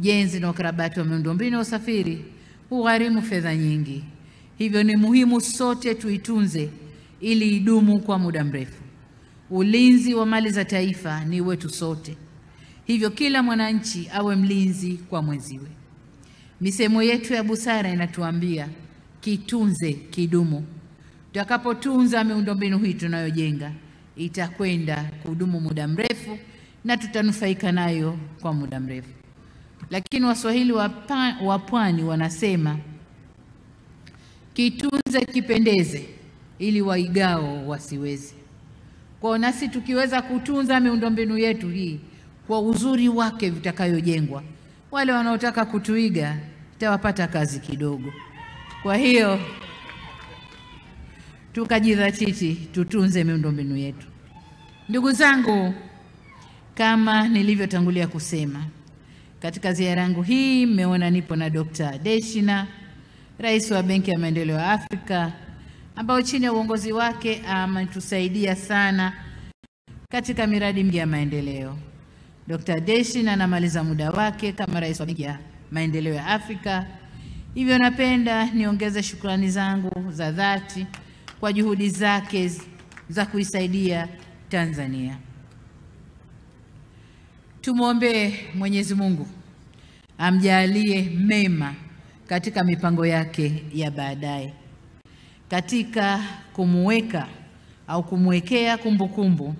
Ujenzi na ukarabati wa miundombinu ya usafiri hugharimu fedha nyingi. Hivyo ni muhimu sote tuitunze ili idumu kwa muda mrefu. Ulinzi wa mali za taifa ni wetu sote. Hivyo kila mwananchi awe mlinzi kwa mwenziwe. Misemo yetu ya busara inatuambia kitunze kidumu. Tutakapotunza miundombinu hii tunayojenga, itakwenda kudumu muda mrefu na tutanufaika nayo kwa muda mrefu. Lakini Waswahili wa pwani wanasema kitunze kipendeze ili waigao wasiweze. Kwa nasi tukiweza kutunza miundombinu yetu hii kwa uzuri wake vitakayojengwa, wale wanaotaka kutuiga tawapata kazi kidogo. Kwa hiyo tukajidhatiti tutunze miundombinu yetu. Ndugu zangu, kama nilivyotangulia kusema, katika ziara yangu hii mmeona nipo na Dr. Deshina, Rais wa Benki ya Maendeleo ya Afrika, ambao chini ya uongozi wake ametusaidia sana katika miradi mingi ya maendeleo. Dr. Deshina anamaliza muda wake kama Rais wa Benki ya Maendeleo ya Afrika. Hivyo napenda niongeze shukrani zangu za dhati kwa juhudi zake za kuisaidia Tanzania. Tumwombe Mwenyezi Mungu amjalie mema katika mipango yake ya baadaye, katika kumweka au kumwekea kumbukumbu,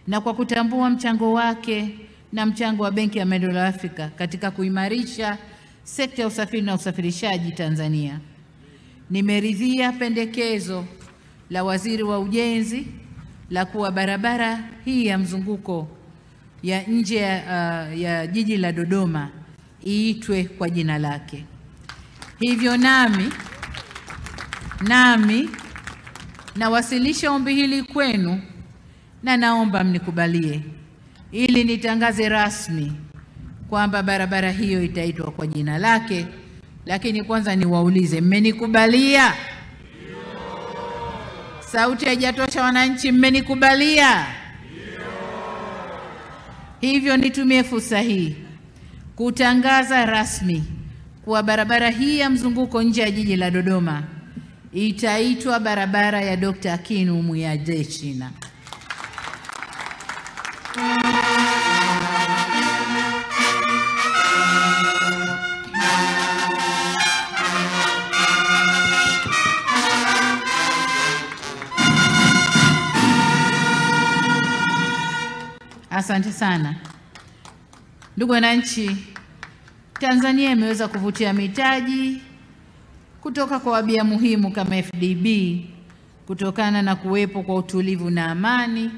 na kwa kutambua mchango wake na mchango wa Benki ya Maendeleo ya Afrika katika kuimarisha sekta ya usafiri na usafirishaji Tanzania. Nimeridhia pendekezo la Waziri wa Ujenzi la kuwa barabara hii ya mzunguko ya nje ya jiji la Dodoma iitwe kwa jina lake. Hivyo nami nawasilisha ombi hili kwenu na naomba mnikubalie ili nitangaze rasmi kwamba barabara hiyo itaitwa kwa jina lake. Lakini kwanza niwaulize, mmenikubalia? Sauti haijatosha wananchi, mmenikubalia? Hivyo nitumie fursa hii kutangaza rasmi kuwa barabara hii ya mzunguko nje ya jiji la Dodoma itaitwa barabara ya Dr. Akinwumi Mwiya Deshina. Asante sana. Ndugu wananchi, Tanzania imeweza kuvutia mitaji kutoka kwa wabia muhimu kama FDB kutokana na kuwepo kwa utulivu na amani